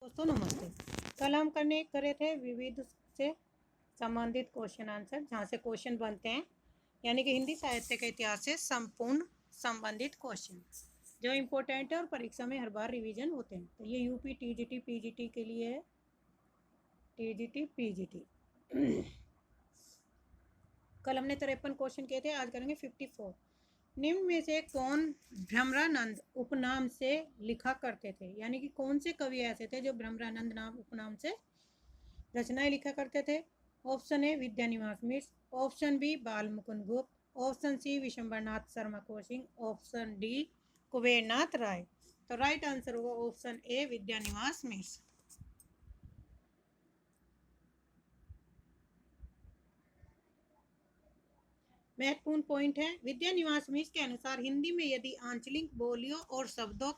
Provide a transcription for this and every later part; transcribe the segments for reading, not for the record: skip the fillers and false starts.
दोस्तों नमस्ते। कल हम करे थे विविध से संबंधित क्वेश्चन आंसर, जहाँ से क्वेश्चन बनते हैं, यानी कि हिंदी साहित्य के इतिहास से संपूर्ण संबंधित क्वेश्चन जो इम्पोर्टेंट है और परीक्षा में हर बार रिवीजन होते हैं। तो ये यूपी टीजीटी पीजीटी के लिए है। टीजीटी पीजीटी कल हमने 53 क्वेश्चन किए थे, आज करेंगे 54। निम्न में से कौन भ्रमरानंद उपनाम से लिखा करते थे, यानी कि कौन से कवि ऐसे थे जो भ्रमरानंद नाम उपनाम से रचनाएं लिखा करते थे। Option A Vidyaniwas Mishra, option B Bal Mukund Gupt, option C Vishambharnath Sharma Kaushik, option D Kubernath Rai. तो राइट आंसर होगा ऑप्शन ए विद्यानिवास मिश्र। महत्वपूर्ण पॉइंट है, विद्यानिवास मिश्र के अनुसार हिंदी में यदि आंचलिक बोलियों और शब्दों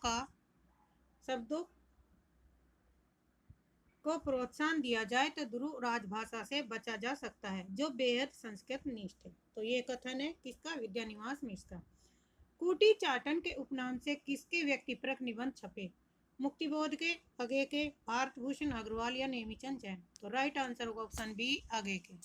को प्रोत्साहन दिया जाए तो ध्रुव राजभाषा से बचा जा सकता है जो बेहद संस्कृत निष्ठ है। तो ये कथन है किसका? विद्यानिवास मिश्र का। कुटी चाटन के उपनाम से किसके व्यक्तिपरक निबंध छपे? मुक्तिबोध के, अगे के, भारत भूषण अग्रवाल या नेमीचंद जैन। तो राइट आंसर होगा ऑप्शन बी अगे के।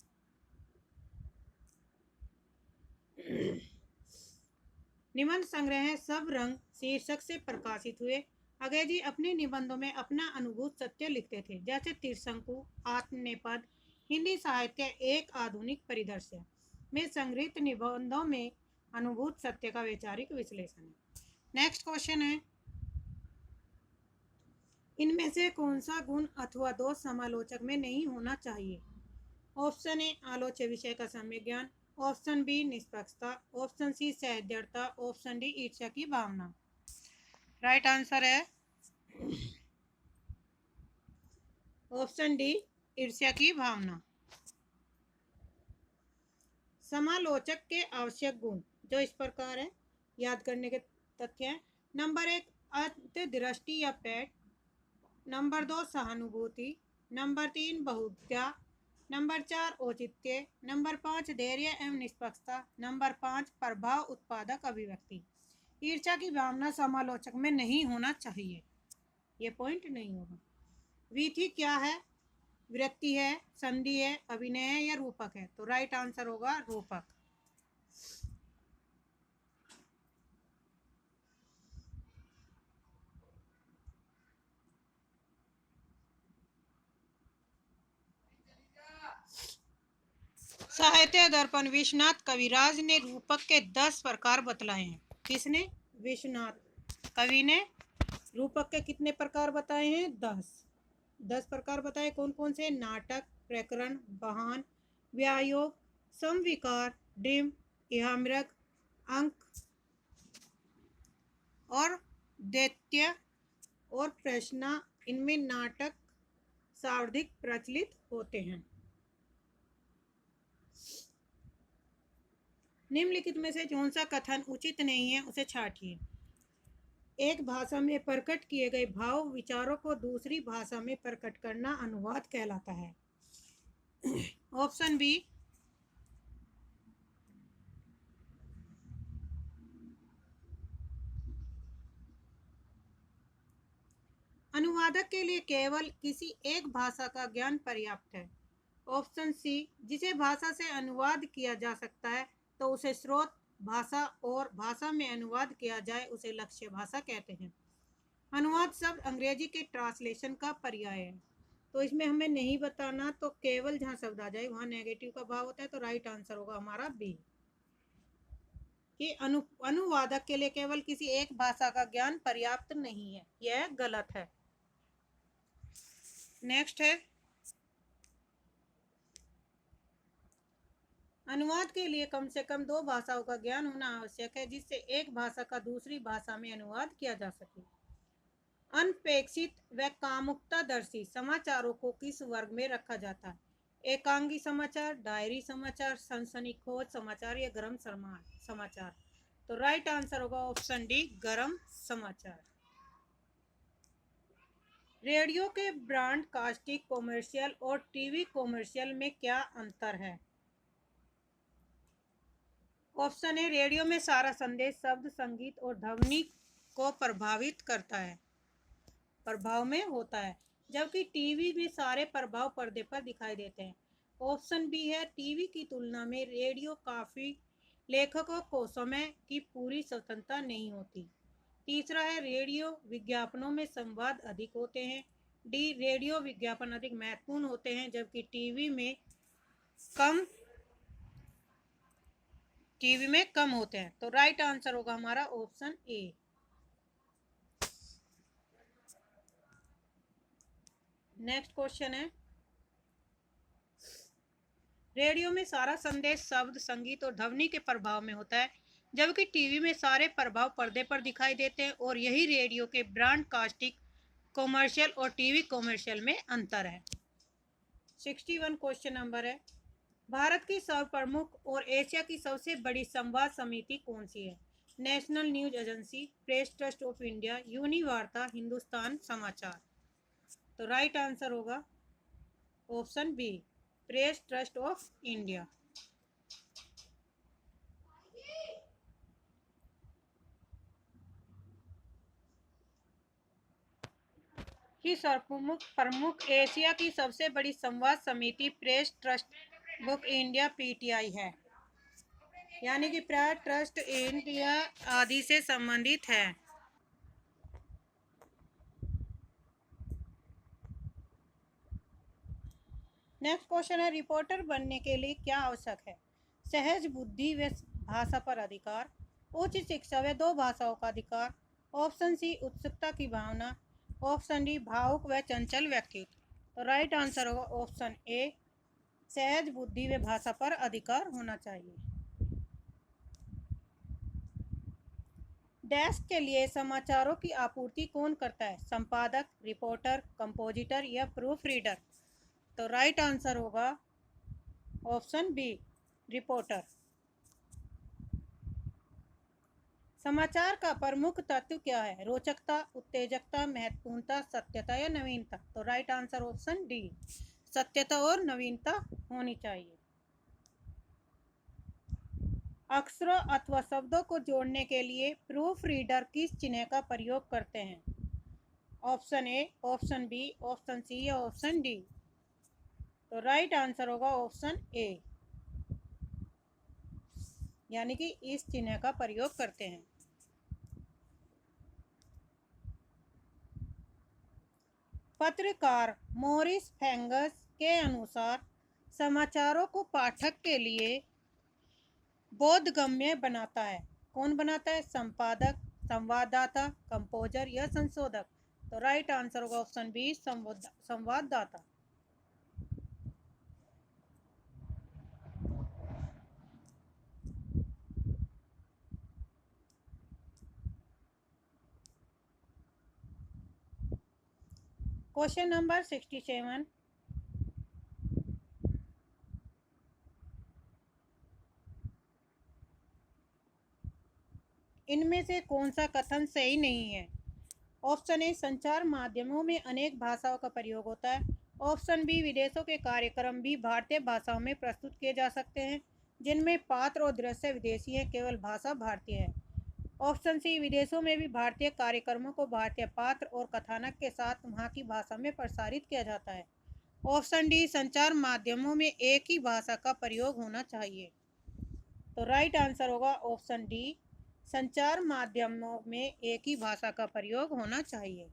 निबंध संग्रह सब रंग शीर्षक से प्रकाशित हुए। अगे जी अपने निबंधों में अपना अनुभूत सत्य लिखते थे, जैसे त्रिशंकु, आत्मनेपद, हिंदी साहित्य एक आधुनिक परिदृश्य में संग्रहित निबंधों में अनुभूत सत्य का वैचारिक विश्लेषण है। नेक्स्ट क्वेश्चन है, इनमें से कौन सा गुण अथवा दोष समालोचक में नहीं होना चाहिए? ऑप्शन ए आलोच्य विषय का सम्यक ज्ञान, ऑप्शन बी निष्पक्षता, ऑप्शन सी सहृदयता, ऑप्शन डी ईर्ष्या की भावना। राइट आंसर है ऑप्शन डी ईर्ष्या की भावना। समालोचक के आवश्यक गुण जो इस प्रकार है, याद करने के तथ्य हैं। नंबर 1 अंतर्दृष्टि या पैठ, नंबर 2 सहानुभूति, नंबर 3 बहुज्ञता, नंबर 4 औचित्य, नंबर 5 धैर्य एवं निष्पक्षता, नंबर 5 प्रभाव उत्पादक अभिव्यक्ति। ईर्ष्या की भावना समालोचक में नहीं होना चाहिए, ये पॉइंट नहीं होगा। वीथी क्या है? वृत्ति है, संधि है, अभिनय है या रूपक है? तो राइट आंसर होगा रूपक। साहित्य दर्पण विश्वनाथ कविराज ने रूपक के 10 प्रकार बतलाए हैं। किसने? विश्वनाथ कवि ने रूपक के कितने प्रकार बताए हैं? 10 प्रकार बताए। कौन कौन से? नाटक, प्रकरण, बहान, व्यायोग, समविकार, डिम, इहामृग, अंक और दैत्य और प्रश्न। इनमें नाटक सर्वाधिक प्रचलित होते हैं। निम्नलिखित में से कौन सा कथन उचित नहीं है, उसे छांटिए। एक भाषा में प्रकट किए गए भाव विचारों को दूसरी भाषा में प्रकट करना अनुवाद कहलाता है। ऑप्शन बी अनुवादक के लिए केवल किसी एक भाषा का ज्ञान पर्याप्त है। ऑप्शन सी जिसे भाषा से अनुवाद किया जा सकता है तो उसे स्रोत भाषा और भाषा में अनुवाद किया जाए उसे लक्ष्य भाषा कहते हैं। अनुवाद शब्द अंग्रेजी के ट्रांसलेशन का पर्याय है, तो इसमें हमें नहीं बताना, तो केवल जहाँ शब्द आ जाए वहाँ नेगेटिव का भाव होता है। तो राइट आंसर होगा हमारा बी कि अनुवादक के लिए केवल किसी एक भाषा का ज्ञान पर्याप्त नहीं है, यह गलत है। नेक्स्ट है, अनुवाद के लिए कम से कम 2 भाषाओं का ज्ञान होना आवश्यक है जिससे एक भाषा का दूसरी भाषा में अनुवाद किया जा सके। अनपेक्षित व कामुकतादर्शी समाचारों को किस वर्ग में रखा जाता है? एकांगी समाचार, डायरी समाचार, सनसनीखेज समाचार या गरम समाचार। तो राइट आंसर होगा ऑप्शन डी गरम समाचार। रेडियो के ब्रॉडकास्टिंग कॉमर्शियल और टीवी कॉमर्शियल में क्या अंतर है? ऑप्शन ए रेडियो में सारा संदेश शब्द, संगीत और ध्वनि को प्रभावित करता है, प्रभाव में होता है, जबकि टीवी में सारे प्रभाव पर्दे पर दिखाई देते हैं। ऑप्शन बी है, टीवी की तुलना में रेडियो काफी लेखकों को समय की पूरी स्वतंत्रता नहीं होती। तीसरा है, रेडियो विज्ञापनों में संवाद अधिक होते हैं। डी, रेडियो विज्ञापन अधिक महत्वपूर्ण होते हैं जबकि कम टीवी में कम होते हैं। तो राइट आंसर होगा हमारा ऑप्शन ए। नेक्स्ट क्वेश्चन है, रेडियो में सारा संदेश शब्द, संगीत और ध्वनि के प्रभाव में होता है जबकि टीवी में सारे प्रभाव पर्दे पर दिखाई देते हैं, और यही रेडियो के ब्रॉडकास्टिंग कॉमर्शियल और टीवी कॉमर्शियल में अंतर है। 61 क्वेश्चन नंबर है, भारत की सब प्रमुख और एशिया की सबसे बड़ी संवाद समिति कौन सी है? National news agency, press trust of India, Univarta, Hindustan Samachar. तो राइट आंसर होगा option B, press trust of India. की प्रमुख एशिया की सबसे बड़ी संवाद समिति press trust of India PTI है, यानी कि प्रेस ट्रस्ट इंडिया आदि से संबंधित है। नेक्स्ट क्वेश्चन है, रिपोर्टर बनने के लिए क्या आवश्यक है? सहज बुद्धि व भाषा पर अधिकार, उच्च शिक्षा व दो भाषाओं का अधिकार, ऑप्शन सी उत्सुकता की भावना, ऑप्शन डी भावुक व चंचल व्यक्तित्व। तो राइट आंसर होगा ऑप्शन ए, सहज बुद्धि व भाषा पर अधिकार होना चाहिए। डेस्क के लिए समाचारों की आपूर्ति कौन करता है? संपादक, रिपोर्टर, कंपोजिटर या प्रूफ रीडर। तो राइट आंसर होगा ऑप्शन बी, रिपोर्टर। समाचार का प्रमुख तत्व क्या है? रोचकता, उत्तेजकता, महत्वपूर्णता, सत्यता या नवीनता। तो राइट आंसर ऑप्शन डी, सत्यता और नवीनता होनी चाहिए। अक्षरों अथवा शब्दों को जोड़ने के लिए प्रूफ रीडर किस चिन्ह का प्रयोग करते हैं? Option A, option B, option C या ऑप्शन डी। तो राइट आंसर होगा ऑप्शन ए, यानी कि इस चिन्ह का प्रयोग करते हैं। पत्रकार मॉरिस फेंगस के अनुसार समाचारों को पाठक के लिए बोधगम्य बनाता है। कौन बनाता है? संपादक, संवाददाता, कंपोजर या संशोधक। तो राइट आंसर होगा ऑप्शन बी, संवाददाता। क्वेश्चन नंबर 67, इनमें से कौन सा कथन सही नहीं है? ऑप्शन ए, संचार माध्यमों में अनेक भाषाओं का प्रयोग होता है। ऑप्शन बी, विदेशों के कार्यक्रम भी भारतीय भाषाओं में प्रस्तुत किए जा सकते हैं जिनमें पात्र और दृश्य विदेशी हैं, केवल भाषा भारतीय है। ऑप्शन सी, विदेशों में भी भारतीय कार्यक्रमों को भारतीय पात्र और कथानक के साथ वहाँ की भाषा में प्रसारित किया जाता है। ऑप्शन डी, संचार माध्यमों में एक ही भाषा का प्रयोग होना चाहिए। तो राइट आंसर होगा ऑप्शन डी, संचार माध्यमों में एक ही भाषा का प्रयोग होना चाहिए।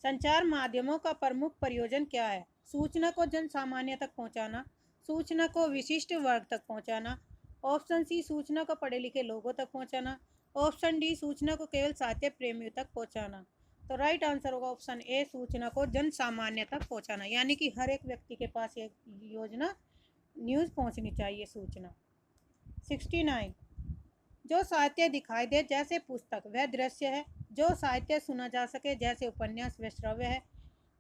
संचार माध्यमों का प्रमुख प्रयोजन क्या है? सूचना को जन सामान्य तक पहुंचाना, सूचना को विशिष्ट वर्ग तक पहुंचाना, ऑप्शन सी, सूचना को पढ़े लिखे लोगों तक पहुंचाना, ऑप्शन डी, सूचना को केवल साहित्य प्रेमियों तक पहुंचाना। तो राइट आंसर होगा ऑप्शन ए, सूचना को जन सामान्य तक पहुंचाना, यानी कि हर एक व्यक्ति के पास ये योजना न्यूज़ पहुंचनी चाहिए, सूचना। 69, जो साहित्य दिखाई दे जैसे पुस्तक वह दृश्य है, जो साहित्य सुना जा सके जैसे उपन्यास वह श्रव्य है,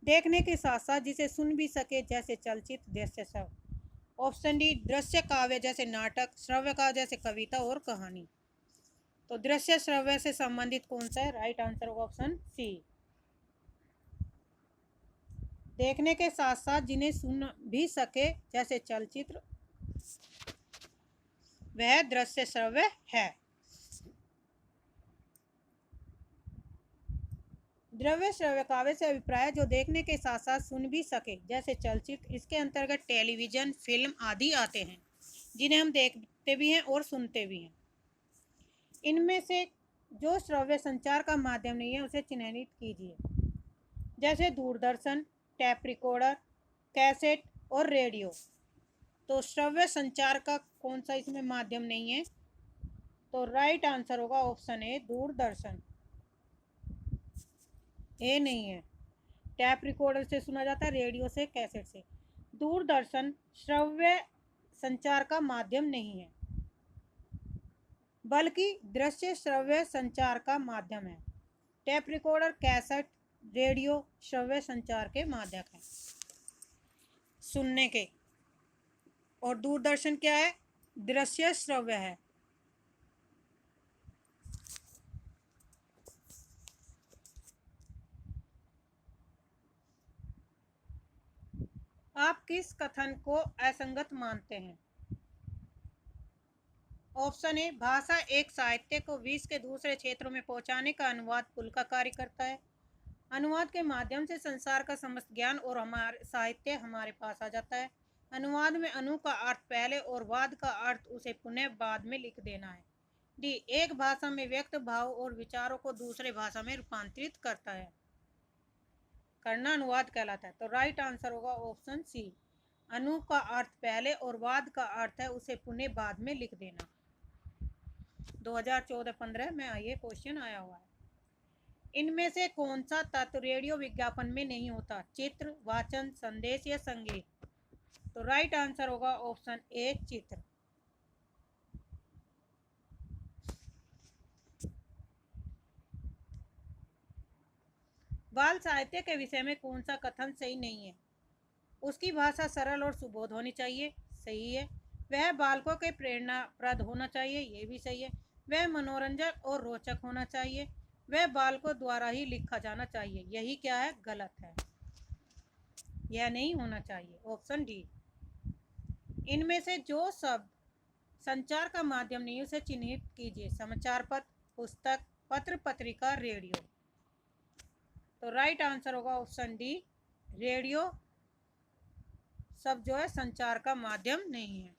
देखने के साथ साथ जिसे सुन भी सके जैसे चलचित्र दृश्य श्रव्य। ऑप्शन डी, दृश्य काव्य जैसे नाटक, श्रव्य काव्य जैसे कविता और कहानी। तो दृश्य श्रव्य से संबंधित कौन सा है? राइट आंसर होगा ऑप्शन सी, देखने के साथ साथ जिन्हें सुन भी सके जैसे चलचित्र वह दृश्य श्रव्य है। द्रव्य श्रव्य काव्य से अभिप्राय जो देखने के साथ साथ सुन भी सके, जैसे चलचित्र। इसके अंतर्गत टेलीविजन, फिल्म आदि आते हैं, जिन्हें हम देखते भी हैं और सुनते भी हैं। इनमें से जो श्रव्य संचार का माध्यम नहीं है उसे चिन्हित कीजिए, जैसे दूरदर्शन, टैप रिकॉर्डर, कैसेट और रेडियो। तो श्रव्य संचार का कौन सा इसमें माध्यम नहीं है? तो राइट आंसर होगा ऑप्शन ए, दूरदर्शन। ए नहीं है। टैप रिकॉर्डर से सुना जाता है, रेडियो से, कैसेट से। दूरदर्शन श्रव्य संचार का माध्यम नहीं है, बल्कि दृश्य श्रव्य संचार का माध्यम है। टैप रिकॉर्डर, कैसेट, रेडियो श्रव्य संचार के माध्यम है, सुनने के। और दूरदर्शन क्या है? दृश्य श्रव्य है। आप किस कथन को असंगत मानते हैं? ऑप्शन ए, भाषा एक साहित्य को विश्व के दूसरे क्षेत्रों में पहुंचाने का अनुवाद पुल का कार्य करता है। अनुवाद के माध्यम से संसार का समस्त ज्ञान और हमारे साहित्य हमारे पास आ जाता है। अनुवाद में अनु का अर्थ पहले और वाद का अर्थ उसे पुनः बाद में लिख देना है। डी, एक भाषा में व्यक्त भाव और विचारों को दूसरे भाषा में रूपांतरित करता है, करना अनुवाद कहलाता है। तो राइट आंसर होगा ऑप्शन सी, अनु का अर्थ पहले और वाद का अर्थ है उसे पुनः बाद में लिख देना। 2014-15 में ये क्वेश्चन आया हुआ है। इनमें से कौन सा तत्व रेडियो विज्ञापन में नहीं होता? चित्र, वाचन, संदेश या संगीत? तो राइट आंसर होगा ऑप्शन ए, चित्र। बाल साहित्य के विषय में कौन सा कथन सही नहीं है? उसकी भाषा सरल और सुबोध होनी चाहिए, सही है। वह बालकों के प्रेरणाप्रद होना चाहिए, ये भी सही है। वह मनोरंजक और रोचक होना चाहिए। वह बालकों द्वारा ही लिखा जाना चाहिए, यही क्या है? गलत है, यह नहीं होना चाहिए, ऑप्शन डी। इनमें से जो शब्द संचार का माध्यम नहीं उसे चिन्हित कीजिए। समाचार पत्र, पुस्तक, पत्र पत्रिका, रेडियो। तो राइट आंसर होगा ऑप्शन डी, रेडियो शब्द जो है संचार का माध्यम नहीं है।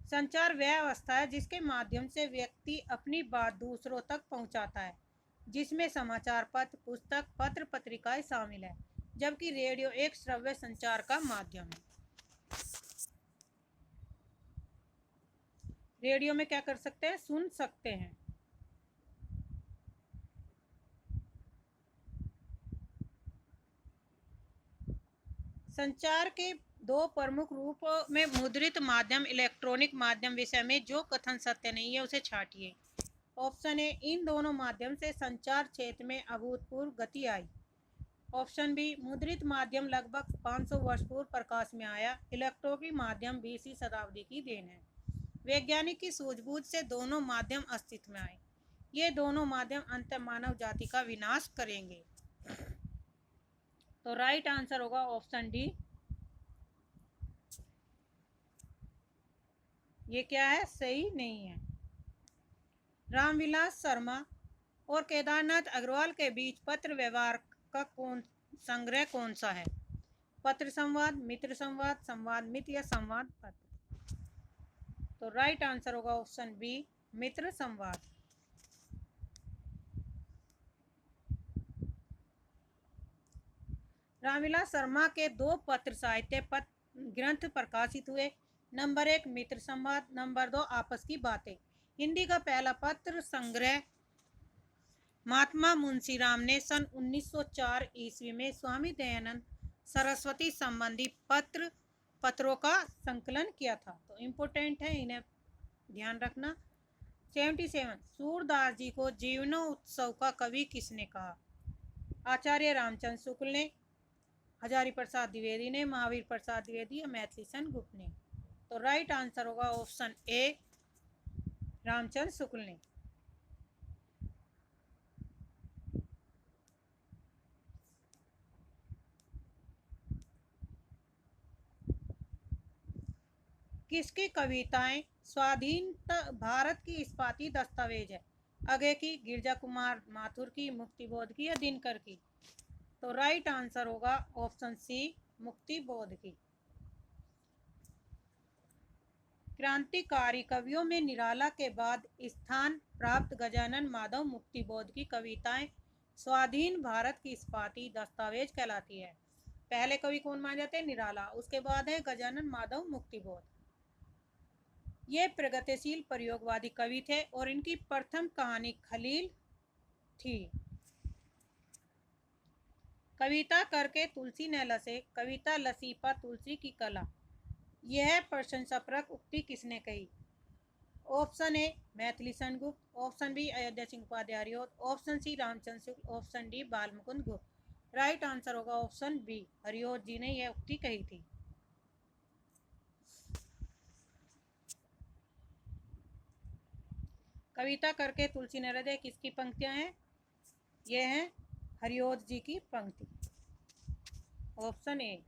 संचार वह अवस्था है जिसके माध्यम से व्यक्ति अपनी बात दूसरों तक पहुंचाता है, जिसमें समाचार पत्र, पुस्तक, पत्र पत्रिकाएं शामिल है, जबकि रेडियो एक श्रव्य संचार का माध्यम है। रेडियो में क्या कर सकते हैं? सुन सकते हैं। संचार के दो प्रमुख रूपों में मुद्रित माध्यम, इलेक्ट्रॉनिक माध्यम विषय में जो कथन सत्य नहीं है उसे छांटिए। ऑप्शन ए, इन दोनों माध्यम से संचार क्षेत्र में अभूतपूर्व गति आई। ऑप्शन बी, मुद्रित माध्यम लगभग 500 वर्ष पूर्व प्रकाश में आया। इलेक्ट्रॉनिक माध्यम 20वीं शताब्दी की देन है। वैज्ञानिक की सूझबूझ से दोनों माध्यम अस्तित्व में आए। ये दोनों माध्यम अंत मानव जाति का विनाश करेंगे। तो राइट आंसर होगा ऑप्शन डी। ये क्या है? सही नहीं है। रामविलास शर्मा और केदारनाथ अग्रवाल के बीच पत्र व्यवहार का संग्रह कौन सा है? पत्र संवाद, मित्र संवाद, संवाद मित्र या संवाद पत्र? तो राइट आंसर होगा ऑप्शन बी, मित्र संवाद। रामविलास शर्मा के दो पत्र साहित्य ग्रंथ प्रकाशित हुए। नंबर 1 मित्र संवाद, नंबर 2 आपस की बातें। हिंदी का पहला पत्र संग्रह महात्मा मुंशीराम ने सन 1904 ईस्वी में स्वामी दयानंद सरस्वती संबंधी पत्रों का संकलन किया था। तो इम्पोर्टेंट है, इन्हें ध्यान रखना। 77, सूरदास जी को जीवनोत्सव का कवि किसने कहा? आचार्य रामचंद्र शुक्ल ने, हजारी प्रसाद द्विवेदी ने, महावीर प्रसाद द्विवेदी या मैथिली सेन गुप्त ने? तो राइट आंसर होगा ऑप्शन ए, रामचंद्र शुक्ल ने। किसकी कविताएं स्वाधीन भारत की इस्पाती दस्तावेज है? आगे की गिरजा कुमार माथुर की, मुक्ति बोध की या दिनकर की? तो राइट आंसर होगा ऑप्शन सी, मुक्ति बोध की। क्रांतिकारी कवियों में निराला के बाद स्थान प्राप्त गजानन माधव मुक्तिबोध की कविताएं स्वाधीन भारत की इस्पाती दस्तावेज कहलाती है। पहले कवि कौन माने जाते हैं? निराला। उसके बाद है गजानन माधव मुक्तिबोध। ये प्रगतिशील प्रयोगवादी कवि थे और इनकी प्रथम कहानी खलील थी। कविता करके तुलसी न लसे, कविता लसी पर तुलसी की कला, यह प्रशंसापरक उक्ति किसने कही? Option A Maithili Sengupta, option B Ayodhya Singh Upadhyay, option C Ramchandra Shukla, option D Bal Mukund Gupt. Right answer होगा ऑप्शन बी, हरिओत जी ने यह उक्ति कही थी। कविता करके तुलसी न लसे किसकी पंक्तियां हैं? ये हैं हरिओत जी की पंक्ति, ऑप्शन ए।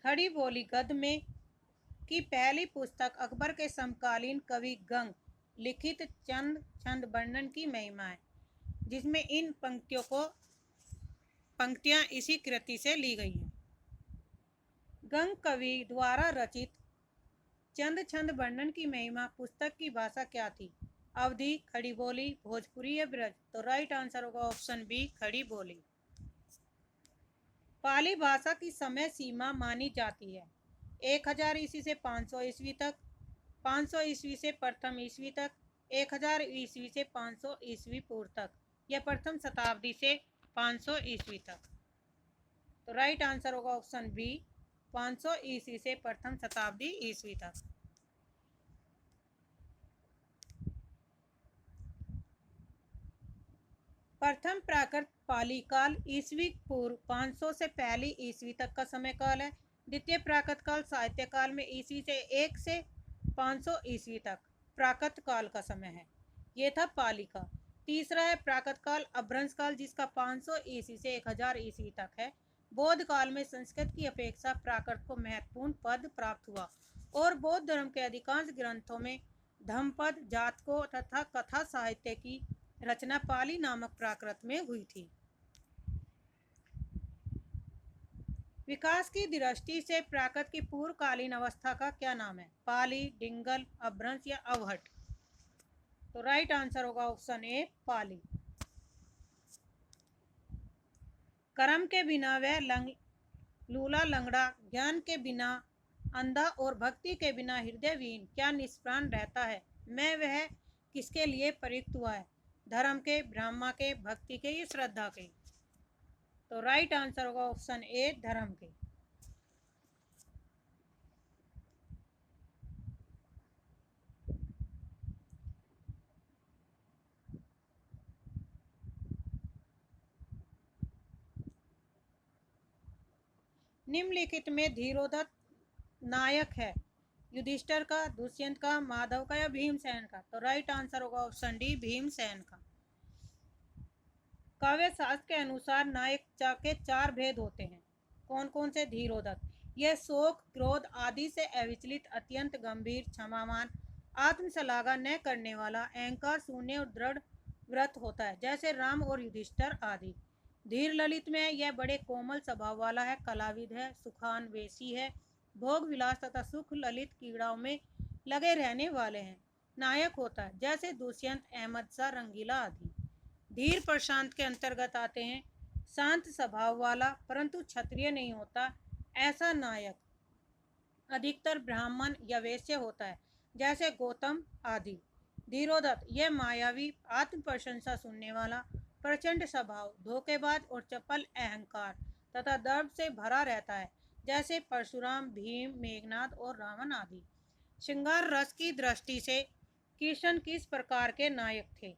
खड़ी बोली गद्य में की पहली पुस्तक अकबर के समकालीन कवि गंग लिखित चंद छंद वर्णन की महिमा है, जिसमें इन पंक्तियां इसी कृति से ली गई हैं। गंग कवि द्वारा रचित चंद छंद वर्णन की महिमा पुस्तक की भाषा क्या थी? अवधी, खड़ी बोली, भोजपुरी या ब्रज? तो राइट आंसर होगा ऑप्शन बी, खड़ी बोली। पाली भाषा की समय सीमा मानी जाती है 1000 ईस्वी से 500 ईस्वी तक, 500 ईस्वी से प्रथम ईस्वी तक, 1000 ईस्वी से 500 ईस्वी पूर्व तक, या प्रथम शताब्दी से 500 ईस्वी तक। तो राइट आंसर होगा ऑप्शन बी, 500 ईस्वी से प्रथम शताब्दी ईस्वी तक। प्रथम प्राकृत पाली काल ईस्वी पूर्व 500 से पहली ईस्वी तक का समय काल है। द्वितीय प्राकृत काल साहित्य काल में ईस्वी से 1 से 500 ईस्वी तक प्राकृत काल का समय है, ये था पाली का। तीसरा है प्राकृत काल अपभ्रंश काल, जिसका 500 ईस्वी से 1000 ईस्वी तक है। बौद्ध काल में संस्कृत की अपेक्षा प्राकृत को महत्वपूर्ण पद प्राप्त हुआ और बौद्ध धर्म के अधिकांश ग्रंथों में धम्मपद, जातकों तथा कथा साहित्य की रचना पाली नामक प्राकृत में हुई थी। विकास की दृष्टि से प्राकृत की पूर्वकालीन अवस्था का क्या नाम है? पाली, डिंगल, अपभ्रंश या अवहट? तो राइट आंसर होगा ऑप्शन ए, पाली। कर्म के बिना वह लूला लंगड़ा, ज्ञान के बिना अंधा और भक्ति के बिना हृदयहीन क्या निष्प्राण रहता है? मैं वह किसके लिए प्रयुक्त हुआ है? धर्म के, ब्रह्मा के, भक्ति के या श्रद्धा के? तो राइट आंसर होगा ऑप्शन ए, धर्म के। निम्नलिखित में धीरोदत्त नायक है? युधिष्ठिर का, दुष्यंत का, माधव का या भीमसेन का? तो राइट आंसर होगा ऑप्शन डी, भीमसेन का। काव्य शास्त्र के अनुसार नायक के 4 भेद होते हैं, कौन कौन से? धीरोदत्त, यह शोक, क्रोध आदि से अविचलित, अत्यंत गंभीर, क्षमावान, आत्मशलाघा न करने वाला, अहंकार शून्य और दृढ़ व्रत होता है, जैसे राम और युधिष्ठिर आदि। धीर ललित में यह बड़े कोमल स्वभाव वाला है, कलाविद है, सुखान्वेषी है, भोग विलास तथा सुख ललित क्रीड़ाओं में लगे रहने वाले हैं। नायक होता है जैसे दुष्यंत, अहमद शाह, रंगीला आदि। धीर प्रशांत के अंतर्गत आते हैं शांत स्वभाव वाला परंतु क्षत्रिय नहीं होता, ऐसा नायक अधिकतर ब्राह्मण या वैश्य होता है, जैसे गौतम आदि। धीरोदत्त यह मायावी, आत्म प्रशंसा सुनने वाला, प्रचंड स्वभाव, धोखेबाज और चपल, अहंकार तथा दर्प से भरा रहता है, जैसे परशुराम, भीम, मेघनाद और रावण आदि। श्रृंगार रस की दृष्टि से कृष्ण किस प्रकार के नायक थे?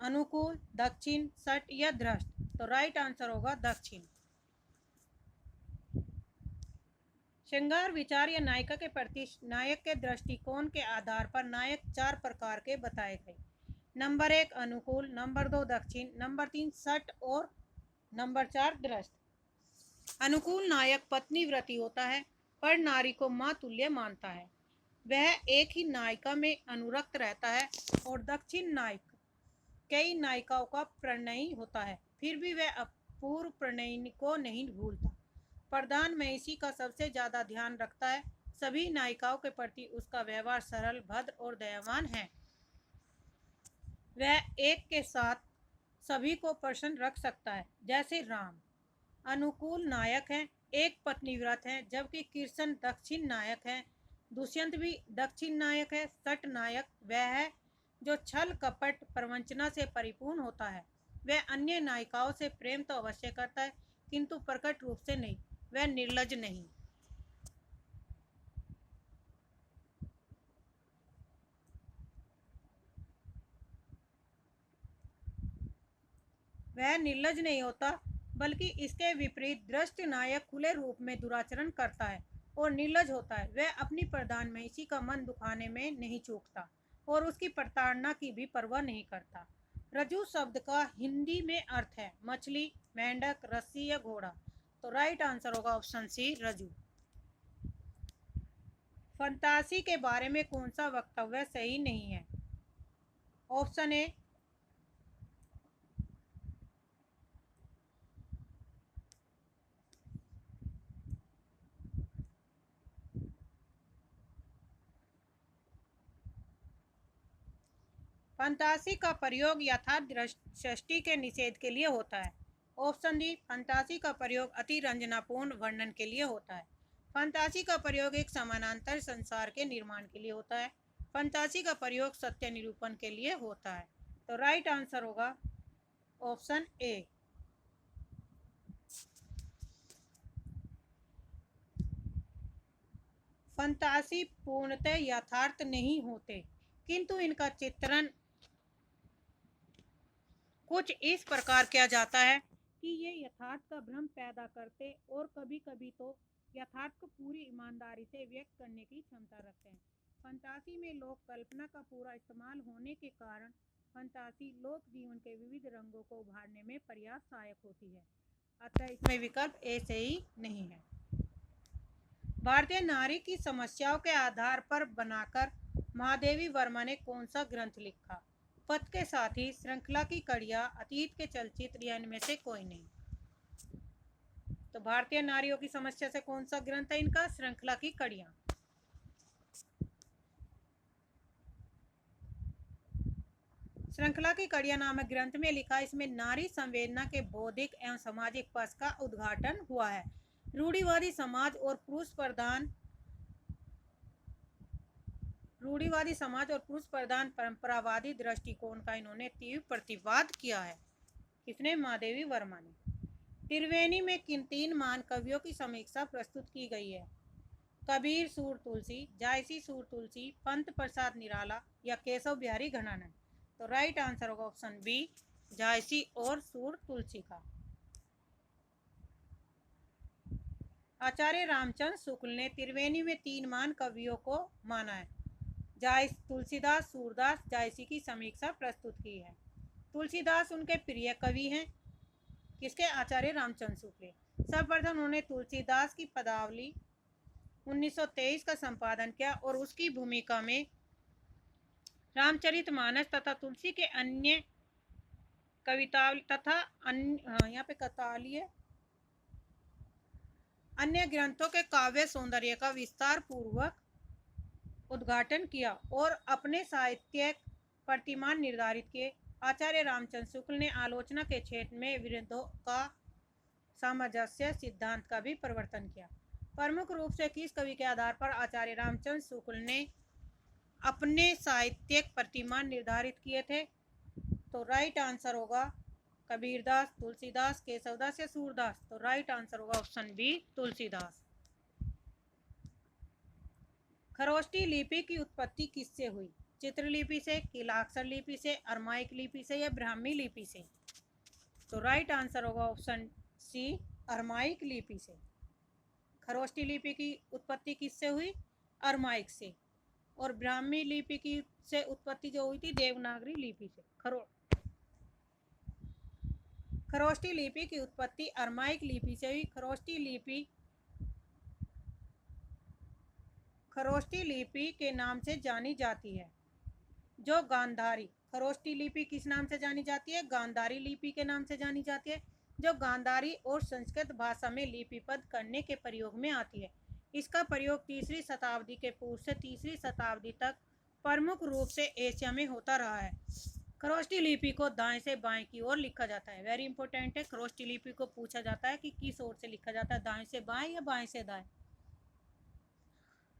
अनुकूल, दक्षिण, सट या धृष्ट? तो राइट आंसर होगा दक्षिण। श्रृंगार विचार या नायिका के प्रति नायक के दृष्टिकोण के आधार पर नायक 4 प्रकार के बताए गए। नंबर 1 अनुकूल, नंबर 2 दक्षिण, नंबर 3 सट और नंबर 4 धृष्ट। अनुकूल नायक पत्नी व्रती होता है, पर नारी को माँ तुल्य मानता है। वह एक ही नायिका में अनुरक्त रहता है और दक्षिण नायक कई नायिकाओं का प्रणयी होता है, फिर भी वह अपूर्व प्रणयिनी को नहीं भूलता। प्रधान महिषी का सबसे ज्यादा ध्यान रखता है। सभी नायिकाओं के प्रति उसका व्यवहार सरल, भद्र और दयावान है। वह एक के साथ सभी को प्रसन्न रख सकता है, जैसे राम अनुकूल नायक हैं, एक पत्नीव्रत हैं, जबकि कृष्ण दक्षिण नायक हैं। दुष्यंत भी दक्षिण नायक है। सट नायक वह है जो छल कपट प्रवंचना से परिपूर्ण होता है। वह अन्य नायिकाओं से प्रेम तो अवश्य करता है, किंतु प्रकट रूप से नहीं। वह निर्लज नहीं। वह निर्लज नहीं होता, बल्कि इसके विपरीत दृष्ट नायक खुले रूप में दुराचरण करता है और निर्लज होता है। वह अपनी प्रधान महिषी का मन दुखाने में नहीं चूकता और उसकी प्रताड़ना की भी परवाह नहीं करता। रज्जु शब्द का हिंदी में अर्थ है मछली, मेंढक, रस्सी या घोड़ा। तो राइट आंसर होगा ऑप्शन सी, रज्जु। फंतासी के बारे में कौन सा वक्तव्य सही नहीं है? ऑप्शन ए, फंतासी का प्रयोग यथार्थ दृष्टि के निषेध के लिए होता है। ऑप्शन डी, फंतासी का प्रयोग अति रंजनापूर्ण वर्णन के लिए होता है। फंतासी का प्रयोग एक समानांतर संसार के निर्माण के लिए होता है। फंतासी का प्रयोग सत्य निरूपण के लिए होता है। तो राइट आंसर होगा ऑप्शन ए। फंतासी पूर्णतः यथार्थ नहीं होते, किंतु इनका चित्रण कुछ इस प्रकार किया जाता है कि ये यथार्थ का भ्रम पैदा करते और कभी कभी तो यथार्थ को पूरी ईमानदारी से व्यक्त करने की क्षमता रखते हैं। फंतासी में लोक कल्पना का पूरा इस्तेमाल होने के कारण फंतासी लोक जीवन के विविध रंगों को उभारने में पर्याप्त सहायक होती है। अतः इसमें विकल्प ए सही नहीं है। भारतीय नारी की समस्याओं के आधार पर बनाकर महादेवी वर्मा ने कौन सा ग्रंथ लिखा? पथ के साथी, श्रृंखला की कड़ियां, अतीत के चलचित्र या इनमें से कोई नहीं। तो भारतीय नारियों की समस्या से कौन सा ग्रंथ है इनका? श्रृंखला की कड़ियां। श्रृंखला की कड़ियां नामक ग्रंथ में लिखा, इसमें नारी संवेदना के बौद्धिक एवं सामाजिक पक्ष का उद्घाटन हुआ है। रूढ़िवादी समाज और पुरुष प्रधान परंपरावादी दृष्टिकोण का इन्होंने तीव्र प्रतिवाद किया है। किसने? महादेवी वर्मा ने। त्रिवेणी में किन 3 महान कवियों की समीक्षा प्रस्तुत की गई है? कबीर सूर तुलसी, जायसी सूर तुलसी, पंत प्रसाद निराला या केशव बिहारी घनानंद। तो राइट आंसर होगा ऑप्शन बी, जायसी और सूर तुलसी का। आचार्य रामचंद्र शुक्ल ने त्रिवेणी में 3 महान कवियों को माना है। तुलसीदास, सूरदास, जायसी की समीक्षा प्रस्तुत की है। तुलसीदास उनके प्रिय कवि हैं। किसके? आचार्य रामचंद्र शुक्ल। सर्वप्रथम उन्होंने तुलसीदास की पदावली 1923 का संपादन किया और उसकी भूमिका में रामचरितमानस तथा तुलसी के अन्य कविता तथा यहाँ पे कताली है, अन्य ग्रंथों के काव्य सौंदर्य का विस्तार पूर्वक उद्घाटन किया और अपने साहित्यिक प्रतिमान निर्धारित किए। आचार्य रामचंद्र शुक्ल ने आलोचना के क्षेत्र में विरोधों का सामंजस्य सिद्धांत का भी प्रवर्तन किया। प्रमुख रूप से किस कवि के आधार पर आचार्य रामचंद्र शुक्ल ने अपने साहित्यिक प्रतिमान निर्धारित किए थे? तो राइट आंसर होगा कबीरदास, तुलसीदास, केशवदास या सूरदास। तो राइट आंसर होगा ऑप्शन बी, तुलसीदास। खरोष्टी लिपि की उत्पत्ति किससे हुई? चित्रलिपि से, कीलाक्षर लिपि से, अरमाइक लिपि से या ब्राह्मी लिपि से? तो राइट आंसर होगा ऑप्शन सी, अरमाइक लिपि से। खरोष्टी लिपि की उत्पत्ति किससे हुई? अरमाइक से। और ब्राह्मी लिपि की से उत्पत्ति जो हुई थी देवनागरी लिपि से। खरोष्टी लिपि की उत्पत्ति अरमाइक लिपि से हुई। खरोष्टी लिपि खरोष्टी लिपि के नाम से जानी जाती है। जो गांधारी, खरोष्टी लिपि किस नाम से जानी जाती है? गांधारी लिपि के नाम से जानी जाती है, जो गांधारी और संस्कृत भाषा में लिपिबद्ध करने के प्रयोग में आती है। इसका प्रयोग तीसरी शताब्दी के पूर्व से तीसरी शताब्दी तक प्रमुख रूप से एशिया में होता रहा है। खरोष्टी लिपि को दाएं से बाएं की ओर लिखा जाता है। वेरी इंपॉर्टेंट है, खरोष्टी लिपि को पूछा जाता है कि किस ओर से लिखा जाता है, दाएं से बाएं या बाएं से दाएं।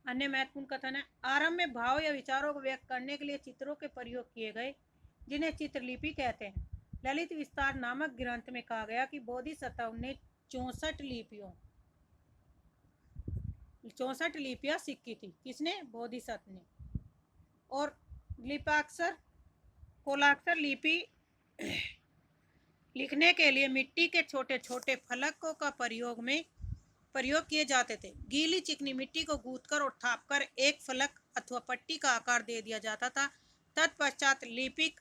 अन्य महत्वपूर्ण कथन है, आरंभ में भाव या विचारों को व्यक्त करने के लिए चित्रों के प्रयोग किए गए, जिन्हें चित्रलिपि कहते हैं। ललित विस्तार नामक ग्रंथ में कहा गया कि बोधिसत्व ने 64 लिपियां सीखी थी। किसने? बोधिसत्व ने। और कोलाक्षर लिपि लिखने के लिए मिट्टी के छोटे छोटे फलकों का प्रयोग किए जाते थे। गीली चिकनी मिट्टी को गूंथकर और थापकर एक फलक अथवा पट्टी का आकार दे दिया जाता था। तत्पश्चात लिपिक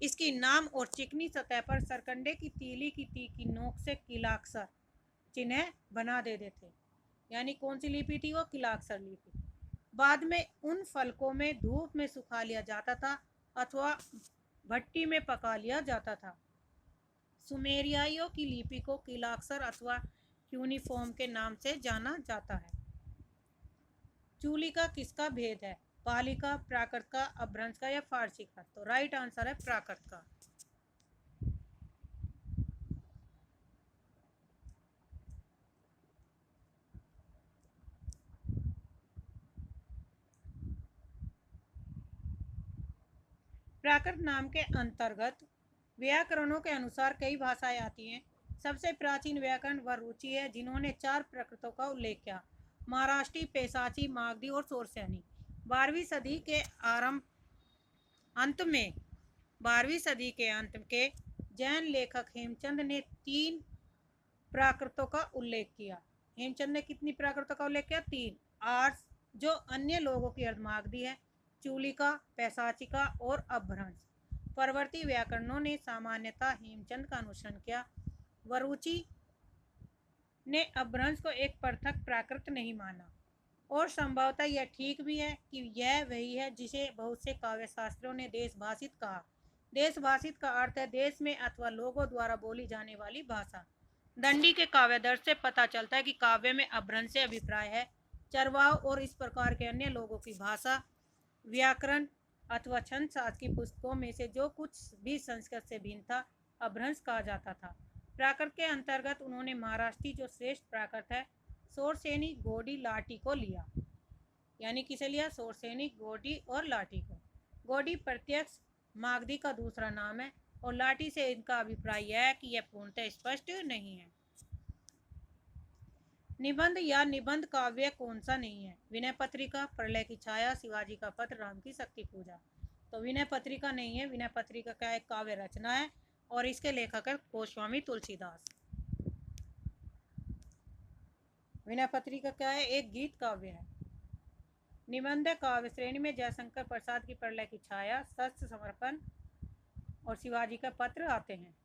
इसकी नाम और चिकनी सतह पर सरकंडे की तीली की तीखी नोक से किलाक्षर चिन्ह बना देते थे। यानी कौन सी लिपि थी वो? किलाक्षर लिपि। बाद में उन फलकों में धूप में सुखा लिया जाता था अथवा भट्टी में पका लिया जाता था। सुमेरियाइयों की लिपि को किलाक्षर अथवा क्यूनिफॉर्म के नाम से जाना जाता है। चूली का किसका भेद है? पाली का, प्राकृत का, अपभ्रंश का या फारसी का? तो राइट आंसर है प्राकृत का। प्राकृत नाम के अंतर्गत व्याकरणों के अनुसार कई भाषाएं आती हैं। सबसे प्राचीन व्याकरण वरुचि है, जिन्होंने 4 प्रकृतों का उल्लेख किया: महाराष्ट्री, पैशाची, मागधी और सोरसेनी। 12वीं सदी के अंत के जैन लेखक हेमचंद ने 3 प्राकृतों का उल्लेख किया। हेमचंद ने कितनी प्राकृतों का उल्लेख किया? 3। आर्स, जो अन्य लोगों की अर्धमागधी है, चूलिका, पैशाचिका और अपभ्रंश। परवर्ती व्याकरणों ने सामान्यतः हेमचंद का अनुसरण किया। वरुचि ने अपभ्रंश को एक पृथक प्राकृत नहीं माना, और संभवतः यह ठीक भी है कि यह वही है जिसे बहुत से काव्य शास्त्रियों ने देशभाषित कहा। देशभाषित का अर्थ है देश में अथवा लोगों द्वारा बोली जाने वाली भाषा। दंडी के काव्य दर्श से पता चलता है कि काव्य में अपभ्रंश से अभिप्राय है चरवाह और इस प्रकार के अन्य लोगों की भाषा, व्याकरण अथवा छंद शास्त्र की पुस्तकों में से जो कुछ भी संस्कृत से भिन्न था, अपभ्रंश कहा जाता था। प्राकृत के अंतर्गत उन्होंने महाराष्ट्री, जो श्रेष्ठ प्राकृत है, सोरसेनी, गोडी, लाठी को लिया। यानी किसे लिया? सोरसेनी, गोडी और लाठी को। गोडी प्रत्यक्ष मागधी का दूसरा नाम है और लाठी से इनका अभिप्राय यह है कि यह पूर्णतः स्पष्ट नहीं है। निबंध या निबंध काव्य कौन सा नहीं है? विनय पत्रिका, प्रलय की छाया, शिवाजी का पत्र, राम की शक्ति पूजा। तो विनय पत्रिका नहीं है। विनय पत्रिका का एक काव्य रचना है और इसके लेखक है गोस्वामी तुलसीदास। विनय पत्रिका क्या है? एक गीत काव्य है। निबंध काव्य श्रेणी में जयशंकर प्रसाद की प्रलय की छाया, शस्त्र समर्पण और शिवाजी का पत्र आते हैं।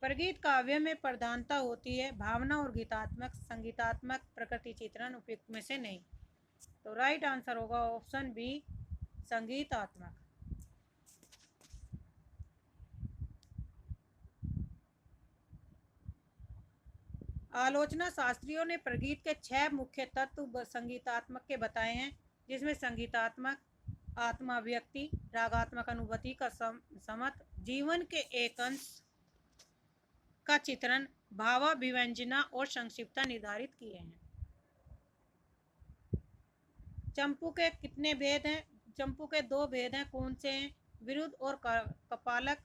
प्रगीत काव्य में प्रधानता होती है भावना और गीतात्मक, संगीतात्मक प्रकृति चित्रण उपयुक्त में से नहीं। तो राइट आंसर होगा ऑप्शन बी, संगीतात्मक। आलोचना शास्त्रियों ने प्रगीत के 6 मुख्य तत्व संगीतात्मक के बताए हैं, जिसमें संगीतात्मक आत्मा व्यक्ति, रागात्मक अनुभूति का समत, जीवन के एक अंश का चित्रण, भावाभिव्यंजना और संक्षिप्तता निर्धारित किए हैं। चंपू के कितने भेद हैं? चंपू के 2 भेद हैं। कौन से हैं? विरुद्ध और कपालक,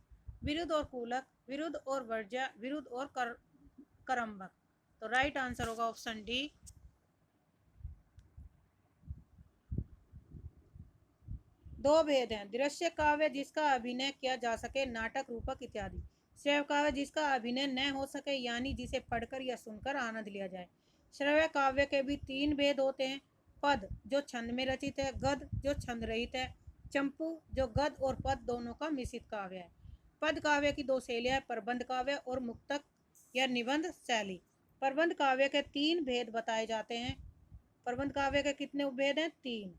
विरुद्ध और कूलक, विरुद्ध और वर्ज्य, विरुद्ध और करम्बक। तो राइट आंसर होगा ऑप्शन डी। दो भेद हैं। दृश्य काव्य जिसका अभिनय किया जा सके, नाटक, रूपक इत्यादि। श्रव्य काव्य जिसका अभिनय न हो सके, यानी जिसे पढ़कर या सुनकर आनंद लिया जाए। श्रव्य काव्य के भी 3 भेद होते हैं: पद, जो छंद में रचित है, गद, जो छंद रहित है, चंपू, जो गद और पद दोनों का मिश्रित काव्य है। पद काव्य की 2 शैलियां, प्रबंध काव्य और मुक्तक या निबंध शैली। प्रबंध काव्य के 3 भेद बताए जाते हैं। प्रबंध काव्य के कितने उपभेद हैं? 3।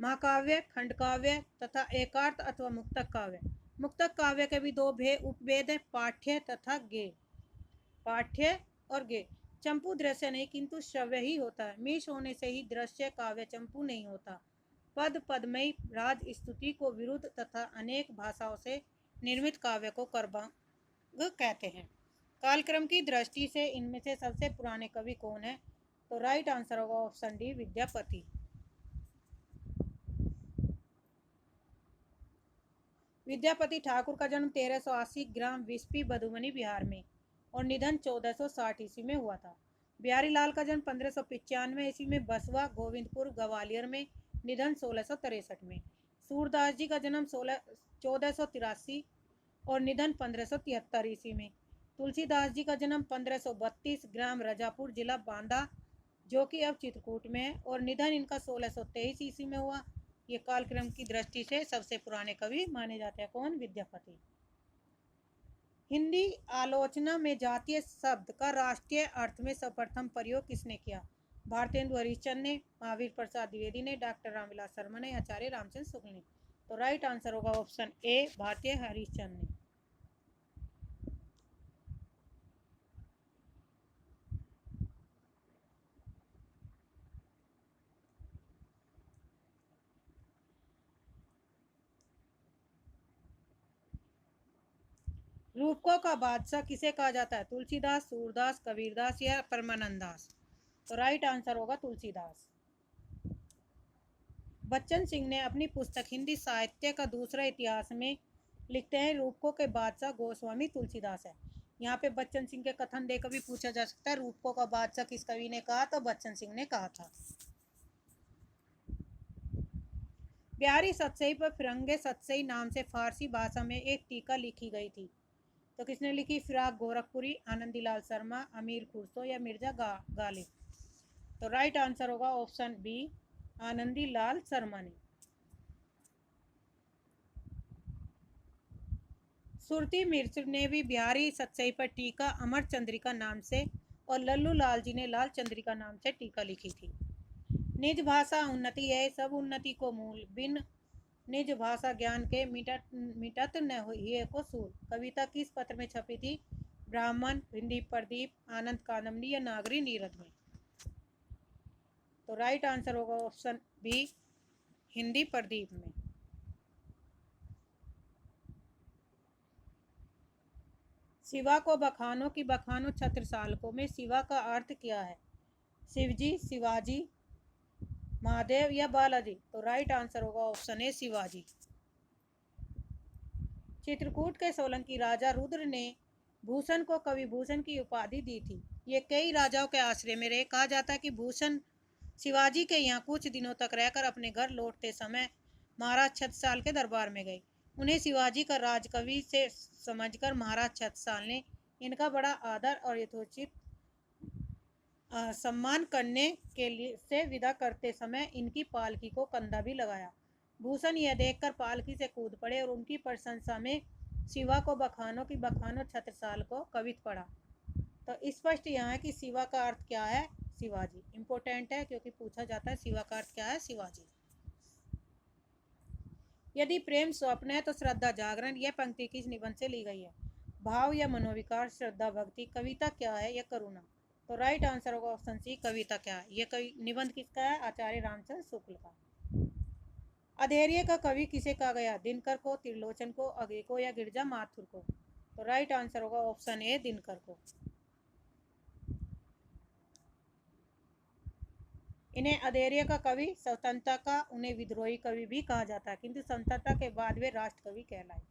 महाकाव्य, खंडकाव्य तथा एकार्थ अथवा मुक्तक काव्य। मुक्तक काव्य के भी 2 उपभेद हैं, पाठ्य तथा गेय। पाठ्य और गेय। चंपू दृश्य नहीं किंतु श्रव्य ही होता है। मीश होने से ही दृश्य काव्य चंपू नहीं होता। पद पदमयी राज स्तुति को विरुद्ध तथा अनेक भाषाओं से निर्मित काव्य को करबांग कहते हैं। कालक्रम की दृष्टि से इनमें से सबसे पुराने कवि कौन है? तो राइट आंसर होगा ऑप्शन डी, विद्यापति। विद्यापति ठाकुर का जन्म 1380 ग्राम विस्पी मधुबनी बिहार में और निधन 1460 ईस्वी में हुआ था। बिहारी लाल का जन्म 1595 ईस्वी में बसवा गोविंदपुर ग्वालियर में, निधन 1663 में। सूरदास जी का जन्म 1483 और निधन 1573 ईस्वी में। तुलसीदास जी का जन्म 1532 ग्राम रजापुर जिला बांदा जो कि अब चित्रकूट में है और निधन इनका 1623 ईस्वी में हुआ। ये कालक्रम की दृष्टि से सबसे पुराने कवि माने जाते हैं। कौन? विद्यापति। हिंदी आलोचना में जातीय शब्द का राष्ट्रीय अर्थ में सर्वप्रथम प्रयोग किसने किया? भारतेंदु हरिश्चंद्र ने, महावीर प्रसाद द्विवेदी ने, डॉक्टर रामविलास शर्मा ने, आचार्य रामचंद्र शुक्ल ने। तो राइट आंसर होगा ऑप्शन ए, भारतीय हरिश्चंद्र ने। रूपकों का बादशाह किसे कहा जाता है? तुलसीदास, सूरदास, कबीरदास या परमानंद दास। तो राइट आंसर होगा तुलसीदास। बच्चन सिंह ने अपनी पुस्तक हिंदी साहित्य का दूसरा इतिहास में लिखते हैं रूपकों के बादशाह गोस्वामी तुलसीदास है। यहाँ पे बच्चन सिंह के कथन देकर भी पूछा जा सकता है रूपकों का बादशाह किस कवि ने कहा? तो बच्चन सिंह ने कहा था। बिहारी सतसई पर फिरंगे सतसई नाम से फारसी भाषा में एक टीका लिखी गई थी। तो किसने लिखी? फिराक गोरखपुरी, आनंदीलाल शर्मा, अमीर खुरसो या मिर्जा गालिब। तो राइट आंसर होगा ऑप्शन बी, आनंदीलाल शर्मा ने। सुरती मिर्च ने भी बिहारी सतसई पर टीका अमर चंद्रिका नाम से और लल्लू लाल जी ने लाल चंद्रिका नाम से टीका लिखी थी। निज भाषा उन्नति है सब उन्नति को मूल, बिन निज भाषा ज्ञान के मिटत न हुए को सूल। कविता किस पत्र में छपी थी? ब्राह्मण, हिंदी प्रदीप, आनंद कादम्बरी या नागरी नीरद में। तो राइट आंसर होगा ऑप्शन बी, हिंदी प्रदीप में। शिवा को बखानो की बखानो छत्रसालकों में शिवा का अर्थ क्या है? शिवजी, शिवाजी, महादेव या बालाजी। तो राइट आंसर होगा ऑप्शन ए, शिवाजी। चित्रकूट के सोलंकी राजा रुद्र ने भूषण को कवि भूषण की उपाधि दी थी। ये कई राजाओं के आश्रय में रहे। कहा जाता है कि भूषण शिवाजी के यहाँ कुछ दिनों तक रहकर अपने घर लौटते समय महाराज छत्रसाल के दरबार में गए। उन्हें शिवाजी का राजकवि से समझकर महाराज छत्रसाल ने इनका बड़ा आदर और यथोचित सम्मान करने के लिए से विदा करते समय इनकी पालकी को कंधा भी लगाया। भूषण यह देखकर पालकी से कूद पड़े और उनकी प्रशंसा में शिवा को बखानो की बखानो छत्रसाल को कवित पड़ा। तो स्पष्ट यहाँ है कि शिवा का अर्थ क्या है? शिवाजी। इंपॉर्टेंट है क्योंकि पूछा जाता है शिवा का अर्थ क्या है? शिवाजी। यदि प्रेम स्वप्न है तो श्रद्धा जागरण। यह पंक्ति किस निबंध से ली गई है? भाव या मनोविकार, श्रद्धा भक्ति। कविता क्या है? यह करुणा। तो राइट आंसर होगा ऑप्शन सी, कविता क्या है। यह निबंध किसका है? आचार्य रामचंद्र शुक्ल का। अधैर्य का कवि किसे कहा गया? दिनकर को, त्रिलोचन को, अगे को या गिरजा माथुर को। तो राइट आंसर होगा ऑप्शन ए, दिनकर को। इन्हें अधैर्य का कवि, स्वतंत्रता का उन्हें विद्रोही कवि भी कहा जाता है, किंतु स्वतंत्रता के बाद वे राष्ट्र कवि कहलाए।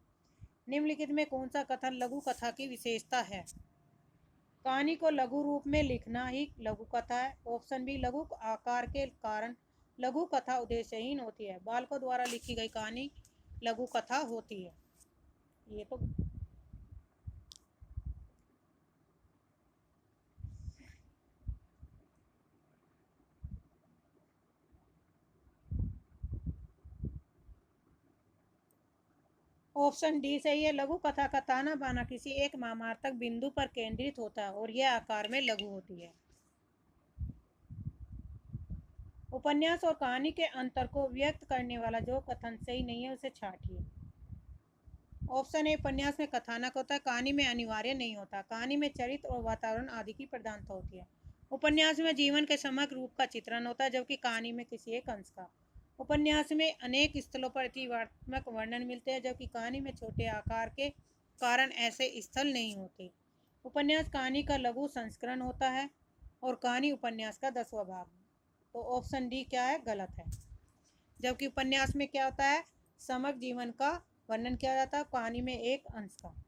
निम्नलिखित में कौन सा कथन लघु कथा की विशेषता है? कहानी को लघु रूप में लिखना ही लघु कथा है। ऑप्शन बी, लघु आकार के कारण लघु कथा उद्देश्यहीन होती है। बालकों द्वारा लिखी गई कहानी लघु कथा होती है। ये तो ऑप्शन डी सही है। लघु कथा का ताना बाना किसी एक मर्मार्थ बिंदु पर केंद्रित होता है और यह आकार में लघु होती है। उपन्यास और कहानी के अंतर को व्यक्त करने वाला जो कथन सही नहीं है उसे छांटिए। ऑप्शन ए, उपन्यास में कथानक होता है, कहानी में अनिवार्य नहीं होता। कहानी में चरित्र और वातावरण आदि की प्रधानता होती है। उपन्यास में जीवन के समग्र रूप का चित्रण होता है, जबकि कहानी में किसी एक अंश का। उपन्यास में अनेक स्थलों पर अतिवात्मक वर्णन मिलते हैं, जबकि कहानी में छोटे आकार के कारण ऐसे स्थल नहीं होते। उपन्यास कहानी का लघु संस्करण होता है और कहानी उपन्यास का 10वां भाग। तो ऑप्शन डी क्या है, गलत है। जबकि उपन्यास में क्या होता है, समग्र जीवन का वर्णन किया जाता है, कहानी में एक अंश का।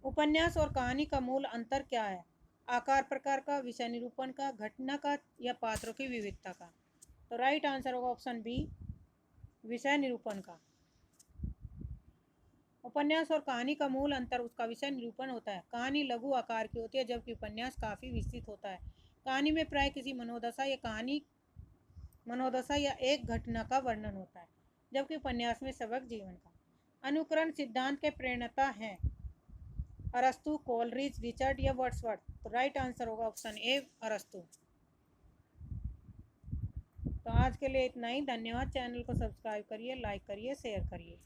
उपन्यास और कहानी का मूल अंतर क्या है? आकार प्रकार का, विषय निरूपण का, घटना का या पात्रों की विविधता का। तो राइट आंसर होगा ऑप्शन बी, विषय निरूपण का। उपन्यास और कहानी का मूल अंतर उसका विषय निरूपण होता है। कहानी लघु आकार की होती है, जबकि उपन्यास काफी विस्तृत होता है। कहानी में प्राय किसी मनोदशा या एक घटना का वर्णन होता है, जबकि उपन्यास में समग्र जीवन का। अनुकरण सिद्धांत के प्रणेता हैं अरस्तु, कोलरिज, रिचर्ड या वर्ड्सवर्थ। तो राइट आंसर होगा ऑप्शन ए, अरस्तु। तो आज के लिए इतना ही। धन्यवाद। चैनल को सब्सक्राइब करिए, लाइक करिए, शेयर करिए।